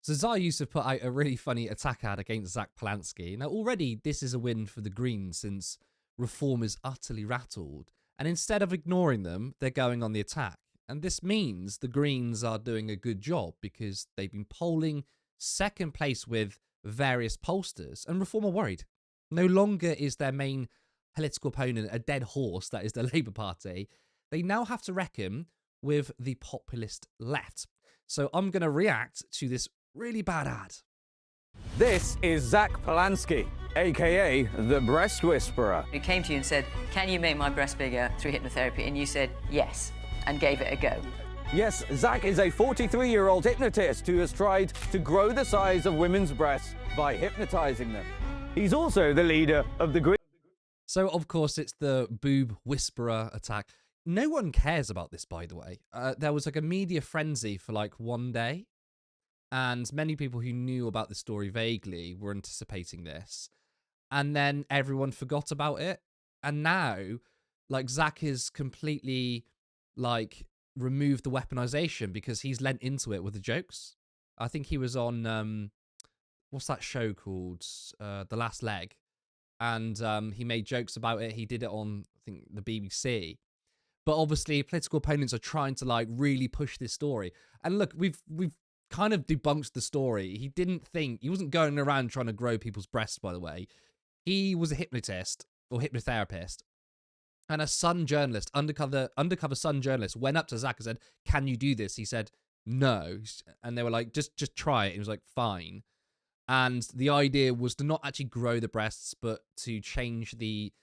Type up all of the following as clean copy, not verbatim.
So Yusuf put out a really funny attack ad against Zack Polanski. Now, already this is a win for the Greens since Reform is utterly rattled. And instead of ignoring them, they're going on the attack. And this means the Greens are doing a good job because they've been polling second place with various pollsters. And Reform are worried. No longer is their main political opponent a dead horse, that is the Labour Party. They now have to reckon with the populist left. So I'm going to react to this really bad ad. This is Zack Polanski, aka the Breast Whisperer. He came to you and said, "Can you make my breast bigger through hypnotherapy?" And you said yes, and gave it a go. Yes, Zack is a 43-year-old hypnotist who has tried to grow the size of women's breasts by hypnotizing them. He's also the leader of the So, of course, it's the boob whisperer attack. No one cares about this, by the way. There was like a media frenzy for like one day. And many people who knew about the story vaguely were anticipating this. And then everyone forgot about it. And now, like, Zack is completely, like, removed the weaponization because he's lent into it with the jokes. I think he was on, what's that show called? The Last Leg. And he made jokes about it. He did it on, I think, the BBC. But obviously, political opponents are trying to, like, really push this story. And look, we've kind of debunked the story. He wasn't going around trying to grow people's breasts, by the way. He was a hypnotist or hypnotherapist, and a Sun journalist, undercover Sun journalist, went up to Zack and said, "Can you do this?" He said, "No," and they were like, "Just try it." He was like, "Fine." And the idea was to not actually grow the breasts, but to change the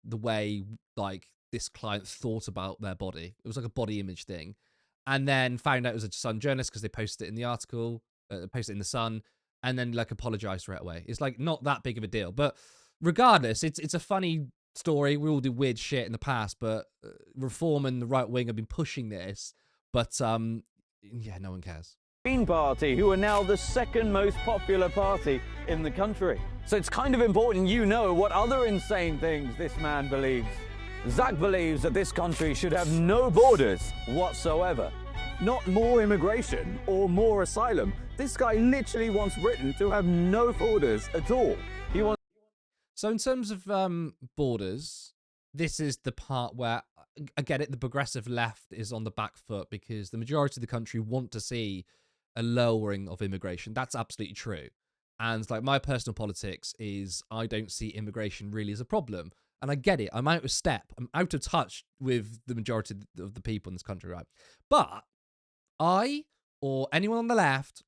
way like this client thought about their body. It was like a body image thing. And then found out it was a Sun journalist because they posted it in the article, posted it in the Sun, and then like apologized right away. It's like not that big of a deal. But regardless, it's a funny story. We all do weird shit in the past, but Reform and the right wing have been pushing this. But yeah, no one cares. Green Party, who are now the second most popular party in the country. So it's kind of important you know what other insane things this man believes. Zack believes that this country should have no borders whatsoever. Not more immigration or more asylum. This guy literally wants Britain to have no borders at all. He wants. So in terms of borders, this is the part where, I get it, the progressive left is on the back foot because the majority of the country want to see a lowering of immigration. That's absolutely true. And like my personal politics is I don't see immigration really as a problem. And I get it. I'm out of step. I'm out of touch with the majority of the people in this country, right? But I, or anyone on the left,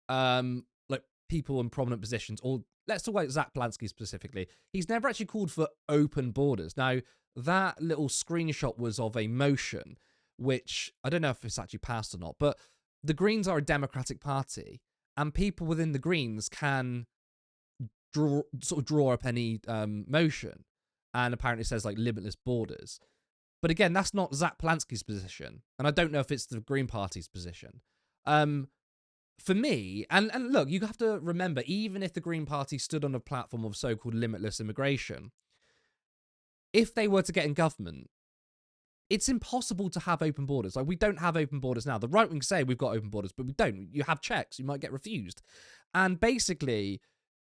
like people in prominent positions, or let's talk about Zack Polanski specifically, he's never actually called for open borders. Now, that little screenshot was of a motion, which I don't know if it's actually passed or not, but the Greens are a democratic party, and people within the Greens can draw up any motion. And apparently says like limitless borders. But again, that's not Zack Polanski's position. And I don't know if it's the Green Party's position. For me, and look, you have to remember, even if the Green Party stood on a platform of so-called limitless immigration, if they were to get in government, it's impossible to have open borders. Like, we don't have open borders now. The right wing say we've got open borders, but we don't. You have checks. You might get refused. And basically,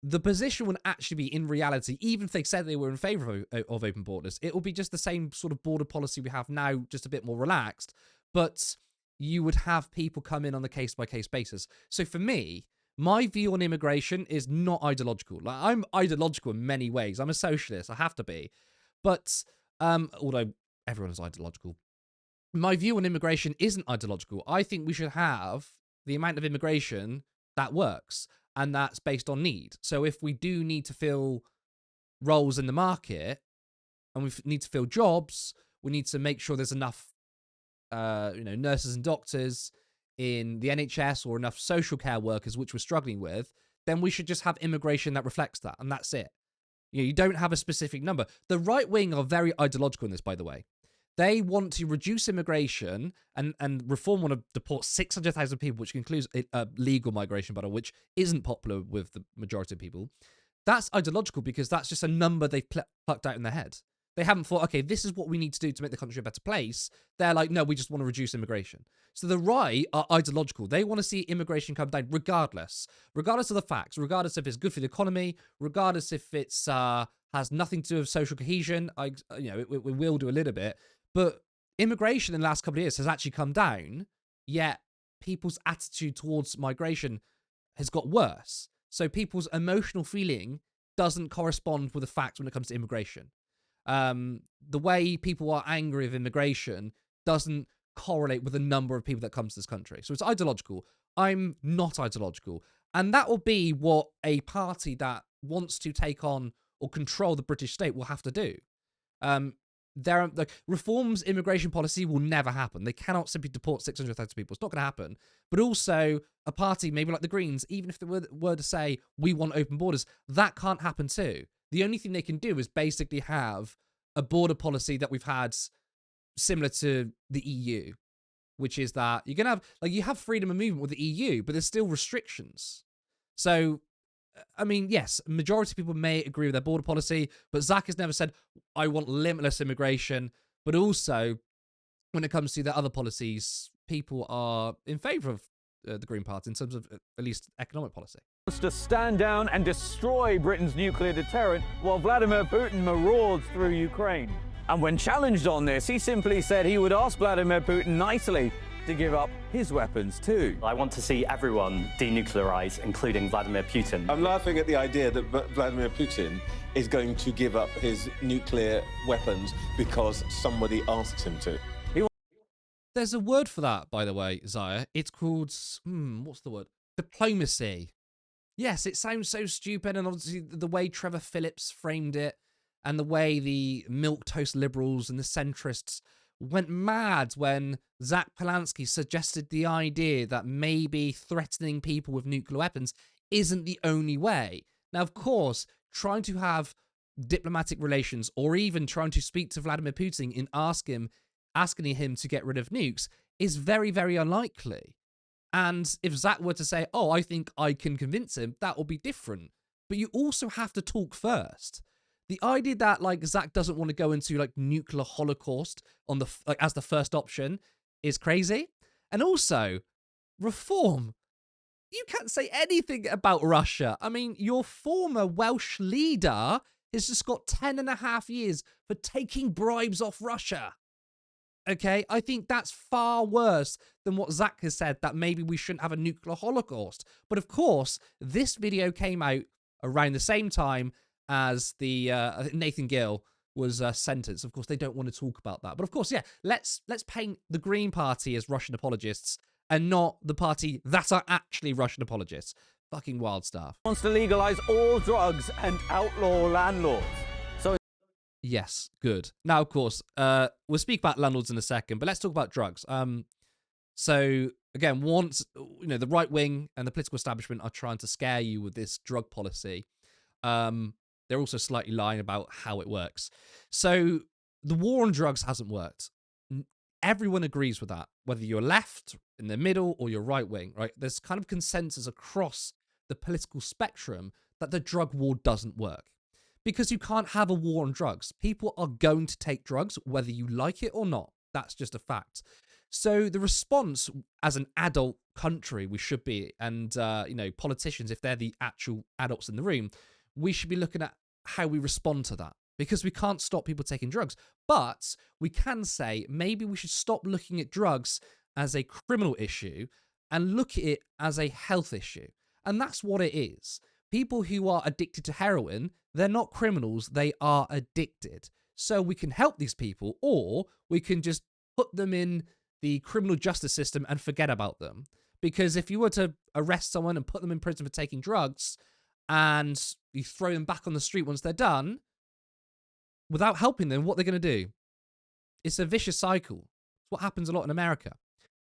the position would actually be, in reality, even if they said they were in favour of open borders, it will be just the same sort of border policy we have now, just a bit more relaxed. But you would have people come in on a case-by-case basis. So for me, my view on immigration is not ideological. Like, I'm ideological in many ways. I'm a socialist. I have to be. But although everyone is ideological, my view on immigration isn't ideological. I think we should have the amount of immigration that works. And that's based on need. So if we do need to fill roles in the market and we need to fill jobs, we need to make sure there's enough, nurses and doctors in the NHS or enough social care workers, which we're struggling with, then we should just have immigration that reflects that. And that's it. You don't have a specific number. The right wing are very ideological in this, by the way. They want to reduce immigration and Reform want to deport 600,000 people, which includes legal migration, by the way, which isn't popular with the majority of people. That's ideological because that's just a number they've plucked out in their head. They haven't thought, okay, this is what we need to do to make the country a better place. They're like, no, we just want to reduce immigration. So the right are ideological. They want to see immigration come down regardless of the facts, regardless if it's good for the economy, regardless if it's has nothing to do with social cohesion. It will do a little bit, but immigration in the last couple of years has actually come down, yet people's attitude towards migration has got worse. So people's emotional feeling doesn't correspond with the facts when it comes to immigration. The way people are angry with immigration doesn't correlate with the number of people that come to this country. So it's ideological. I'm not ideological. And that will be what a party that wants to take on or control the British state will have to do. Reforms immigration policy will never happen. They cannot simply deport 600,000 people. It's not going to happen. But also, a party maybe like the Greens, even if they were to say, we want open borders, that can't happen too. The only thing they can do is basically have a border policy that we've had similar to the EU, which is that you're going to have, you have freedom of movement with the EU, but there's still restrictions. So, I mean, yes, majority of people may agree with their border policy, but Zack has never said, I want limitless immigration. But also, when it comes to the other policies, people are in favour of the Green Party in terms of at least economic policy. Wants to stand down and destroy Britain's nuclear deterrent while Vladimir Putin marauds through Ukraine. And when challenged on this, he simply said he would ask Vladimir Putin nicely to give up his weapons too. I want to see everyone denuclearize, including Vladimir Putin. I'm laughing at the idea that Vladimir Putin is going to give up his nuclear weapons because somebody asks him to. There's a word for that, by the way, Zaya. It's called, what's the word? Diplomacy. Yes, it sounds so stupid, and obviously the way Trevor Phillips framed it and the way the milquetoast liberals and the centrists went mad when Zack Polanski suggested the idea that maybe threatening people with nuclear weapons isn't the only way. Now, of course, trying to have diplomatic relations or even trying to speak to Vladimir Putin and asking him to get rid of nukes is very, very unlikely. And if Zack were to say, oh, I think I can convince him, that will be different. But you also have to talk first. The idea that Zack doesn't want to go into nuclear holocaust on the as the first option is crazy. And also, reform. You can't say anything about Russia. I mean, your former Welsh leader has just got 10.5 years for taking bribes off Russia. Okay, I think that's far worse than what Zack has said, that maybe we shouldn't have a nuclear holocaust. But of course, this video came out around the same time as the Nathan Gill was sentenced. Of course, they don't want to talk about that. But of course, yeah, let's paint the Green Party as Russian apologists and not the party that are actually Russian apologists. Fucking wild stuff. Wants to legalise all drugs and outlaw landlords. Yes, good. Now, of course, we'll speak about landlords in a second, but let's talk about drugs. So, again, once, the right wing and the political establishment are trying to scare you with this drug policy, they're also slightly lying about how it works. So, the war on drugs hasn't worked. Everyone agrees with that, whether you're left, in the middle, or you're right wing, right? There's kind of consensus across the political spectrum that the drug war doesn't work. Because you can't have a war on drugs. People are going to take drugs, whether you like it or not. That's just a fact. So the response as an adult country, we should be, and, politicians, if they're the actual adults in the room, we should be looking at how we respond to that. Because we can't stop people taking drugs. But we can say maybe we should stop looking at drugs as a criminal issue and look at it as a health issue. And that's what it is. People who are addicted to heroin, they're not criminals, they are addicted. So we can help these people, or we can just put them in the criminal justice system and forget about them. Because if you were to arrest someone and put them in prison for taking drugs, and you throw them back on the street once they're done, without helping them, what they're going to do? It's a vicious cycle. It's what happens a lot in America.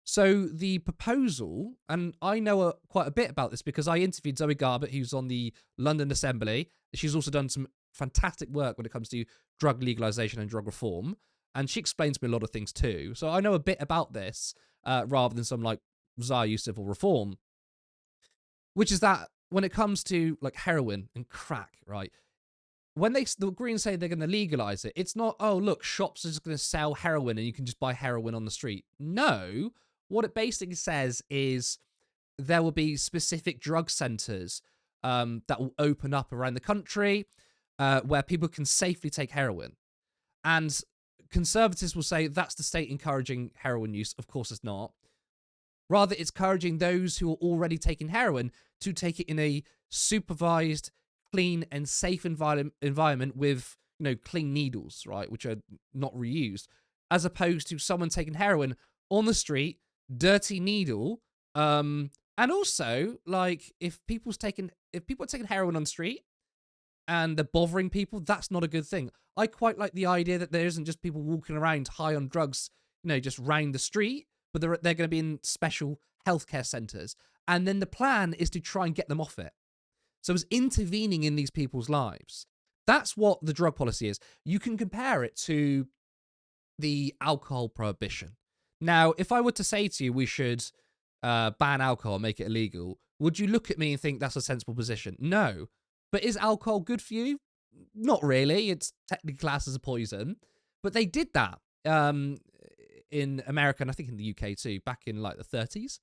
So the proposal, and I know quite a bit about this because I interviewed Zoe Garbett, who's on the London Assembly. She's also done some fantastic work when it comes to drug legalization and drug reform. And she explains to me a lot of things too. So I know a bit about this rather than some Zaya Yusuf or reform. Which is that when it comes to heroin and crack, right? when the Greens say they're going to legalize it, it's not, oh, look, shops are just going to sell heroin and you can just buy heroin on the street. No, what it basically says is there will be specific drug centers that will open up around the country where people can safely take heroin. And conservatives will say that's the state encouraging heroin use. Of course it's not. Rather, it's encouraging those who are already taking heroin to take it in a supervised, clean and safe environment with, clean needles, right, which are not reused, as opposed to someone taking heroin on the street, dirty needle, and also, like, if people are taking heroin on the street and they're bothering people, that's not a good thing. I quite like the idea that there isn't just people walking around high on drugs, just round the street, but they're going to be in special healthcare centers. And then the plan is to try and get them off it. So it's intervening in these people's lives. That's what the drug policy is. You can compare it to the alcohol prohibition. Now, if I were to say to you we should ban alcohol, make it illegal, would you look at me and think that's a sensible position? No. But is alcohol good for you? Not really. It's technically classed as a poison. But they did that in America, and I think in the UK too, back in like the 30s.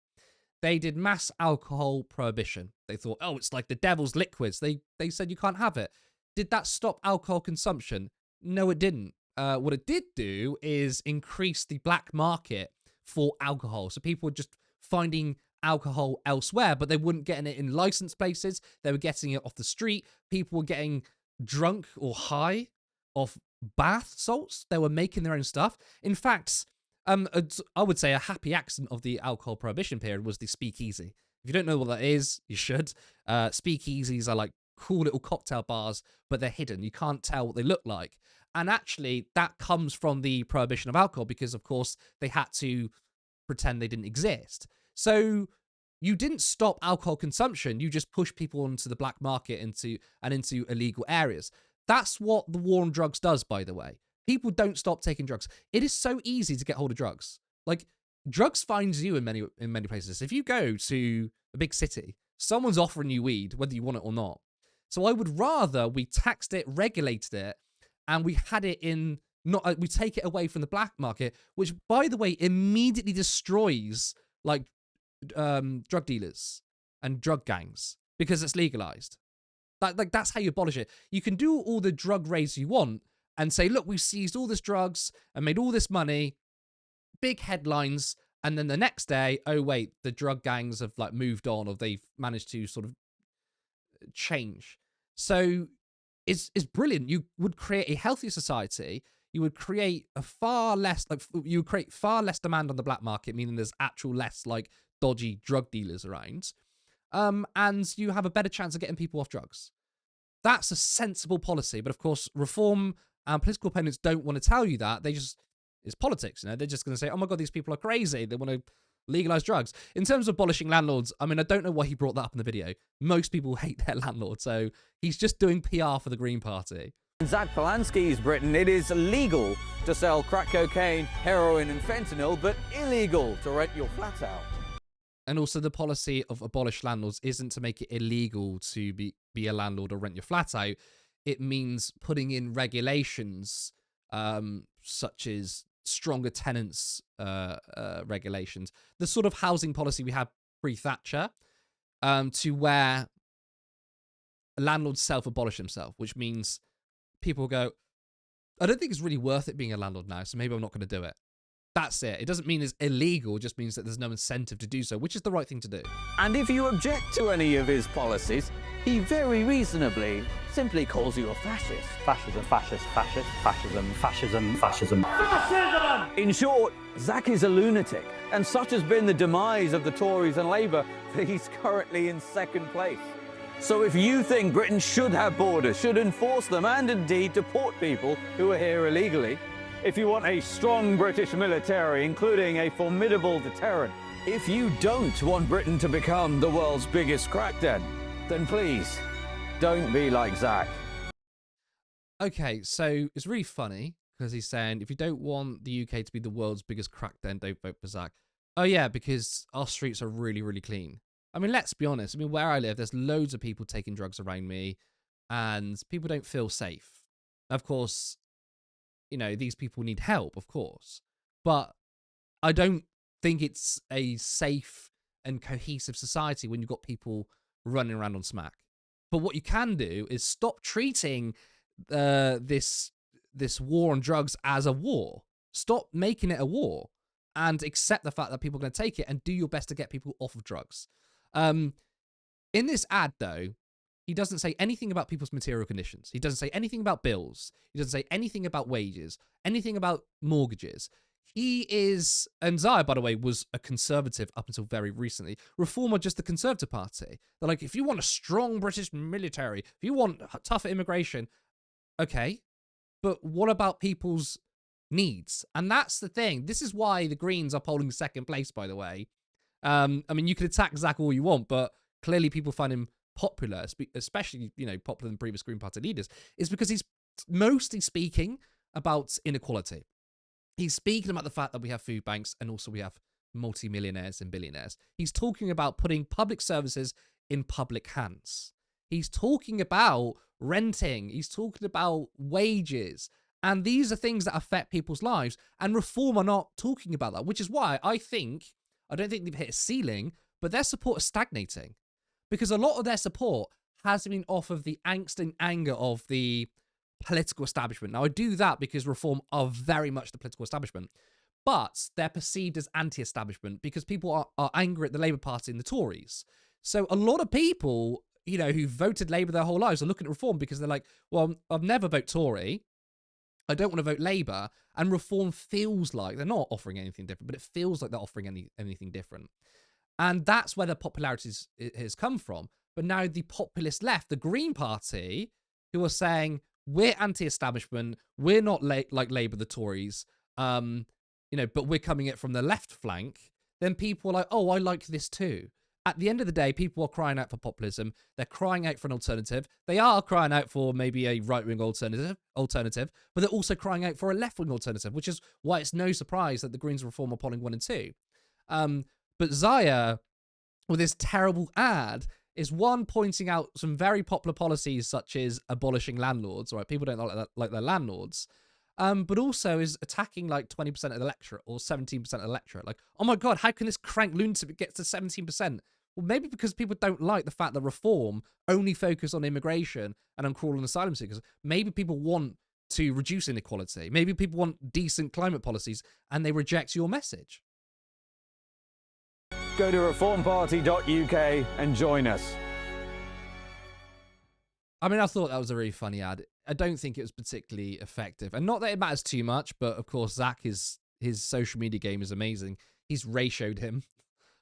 They did mass alcohol prohibition. They thought, oh, it's like the devil's liquids. They said you can't have it. Did that stop alcohol consumption? No, it didn't. What it did do is increase the black market for alcohol. So people were just finding alcohol elsewhere, but they weren't getting it in licensed places. They were getting it off the street. People were getting drunk or high off bath salts. They were making their own stuff. In fact, I would say a happy accident of the alcohol prohibition period was the speakeasy. If you don't know what that is, you should. Speakeasies are like cool little cocktail bars, but they're hidden. You can't tell what they look like. And actually, that comes from the prohibition of alcohol because, of course, they had to pretend they didn't exist. So you didn't stop alcohol consumption. You just pushed people into the black market into illegal areas. That's what the war on drugs does, by the way. People don't stop taking drugs. It is so easy to get hold of drugs. Like, drugs finds you in many places. If you go to a big city, someone's offering you weed, whether you want it or not. So I would rather we taxed it, regulated it, and we had it in we take it away from the black market, which, by the way, immediately destroys like drug dealers and drug gangs because it's legalized. That's how you abolish it. You can do all the drug raids you want and say, look, we seized all this drugs and made all this money, big headlines, and then the next day, oh wait, the drug gangs have like moved on, or they've managed to sort of change. So it's brilliant. You would create a healthier society. You would create far less demand on the black market, meaning there's actual less like dodgy drug dealers around. And you have a better chance of getting people off drugs. That's a sensible policy. But of course, reform and political opponents don't want to tell you that. It's politics, They're just going to say, oh my God, these people are crazy. They want to legalize drugs. In terms of abolishing landlords, I mean, I don't know why he brought that up in the video. Most people hate their landlord, so he's just doing PR for the Green Party. In Zack Polanski's Britain, it is legal to sell crack cocaine, heroin and fentanyl, but illegal to rent your flat out. And also the policy of abolish landlords isn't to make it illegal to be a landlord or rent your flat out. It means putting in regulations such as stronger tenants regulations. The sort of housing policy we had pre-Thatcher to where landlords self-abolish themselves, which means people go, I don't think it's really worth it being a landlord now, so maybe I'm not going to do it. That's it. It doesn't mean it's illegal, it just means that there's no incentive to do so, which is the right thing to do. And if you object to any of his policies, he very reasonably simply calls you a fascist. Fascism, fascist, fascist, fascism, fascism, fascism. Fascism! In short, Zack is a lunatic, and such has been the demise of the Tories and Labour that he's currently in second place. So if you think Britain should have borders, should enforce them, and indeed deport people who are here illegally, if you want a strong British military, including a formidable deterrent, if you don't want Britain to become the world's biggest crack den, then please, don't be like Zack. Okay, so it's really funny because he's saying, if you don't want the UK to be the world's biggest crack den, don't vote for Zack. Oh yeah, because our streets are really, really clean. I mean, let's be honest. I mean, where I live, there's loads of people taking drugs around me. and people don't feel safe. Of course, these people need help, of course, but I don't think it's a safe and cohesive society when you've got people running around on smack. But what you can do is stop treating this war on drugs as a war. Stop making it a war and accept the fact that people are going to take it and do your best to get people off of drugs. In this ad, though, he doesn't say anything about people's material conditions. He doesn't say anything about bills. He doesn't say anything about wages, anything about mortgages. He is, and Zaya, by the way, was a conservative up until very recently. Reform are just the Conservative Party. They're like, if you want a strong British military, if you want tougher immigration, okay, but what about people's needs? And that's the thing. This is why the Greens are polling second place, by the way. I mean, you could attack Zack all you want, but clearly people find him popular, especially, popular than previous Green Party leaders, is because he's mostly speaking about inequality. He's speaking about the fact that we have food banks and also we have multi-millionaires and billionaires. He's talking about putting public services in public hands. He's talking about renting. He's talking about wages. And these are things that affect people's lives. And Reform are not talking about that, which is why I don't think they've hit a ceiling, but their support is stagnating. Because a lot of their support has been off of the angst and anger of the political establishment. Now, I do that because Reform are very much the political establishment, but they're perceived as anti-establishment because people are angry at the Labour Party and the Tories. So a lot of people, who voted Labour their whole lives are looking at Reform because they're like, well, I've never voted Tory. I don't want to vote Labour. And Reform feels like they're not offering anything different, but it feels like they're offering anything different. And that's where the popularity has come from. But now the populist left, the Green Party, who are saying, we're anti-establishment, we're not like Labour, the Tories, but we're coming it from the left flank, then people are like, oh, I like this too. At the end of the day, people are crying out for populism. They're crying out for an alternative. They are crying out for maybe a right-wing alternative, but they're also crying out for a left-wing alternative, which is why it's no surprise that the Greens and Reform are polling 1 and 2. But Zaya, with this terrible ad, is one pointing out some very popular policies such as abolishing landlords, right? People don't like their landlords. But also is attacking like 20% of the electorate or 17% of the electorate. Like, oh my God, how can this crank lunatic get to 17%? Well, maybe because people don't like the fact that Reform only focus on immigration and on crawling asylum seekers. Maybe people want to reduce inequality. Maybe people want decent climate policies and they reject your message. Go to reformparty.uk and join us. I mean, I thought that was a really funny ad. I don't think it was particularly effective. And not that it matters too much, but of course, Zack, his social media game is amazing. He's ratioed him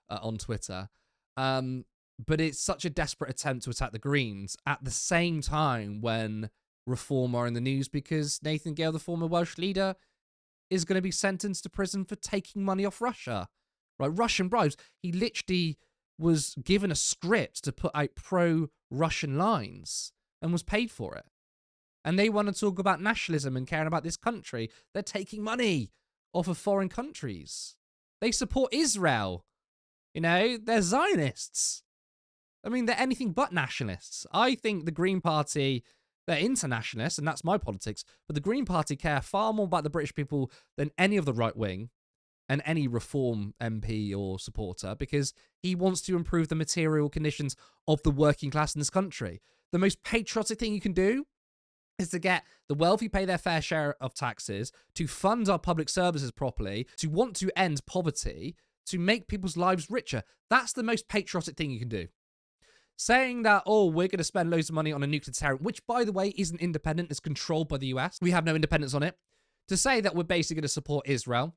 on Twitter. But it's such a desperate attempt to attack the Greens at the same time when Reform are in the news because Nathan Gale, the former Welsh leader, is going to be sentenced to prison for taking money off Russia. Right, Russian bribes. He literally was given a script to put out pro-Russian lines and was paid for it. And they want to talk about nationalism and caring about this country. They're taking money off of foreign countries. They support Israel. They're Zionists. I mean, they're anything but nationalists. I think the Green Party, they're internationalists, and that's my politics. But the Green Party care far more about the British people than any of the right wing and any Reform MP or supporter, because he wants to improve the material conditions of the working class in this country. The most patriotic thing you can do is to get the wealthy pay their fair share of taxes, to fund our public services properly, to want to end poverty, to make people's lives richer. That's the most patriotic thing you can do. Saying that, oh, we're going to spend loads of money on a nuclear deterrent, which, by the way, isn't independent, it's controlled by the US. We have no independence on it. To say that we're basically going to support Israel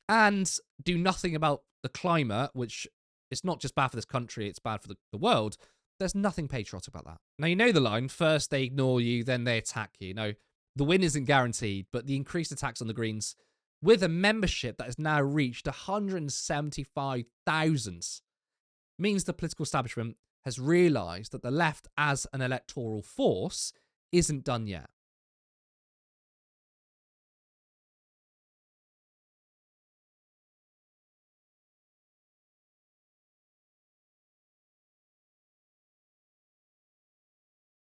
and do nothing about the climate, which is not just bad for this country, it's bad for the world. There's nothing patriotic about that. Now, you know the line, first they ignore you, then they attack you. No, the win isn't guaranteed, but the increased attacks on the Greens, with a membership that has now reached 175,000, means the political establishment has realised that the left as an electoral force isn't done yet.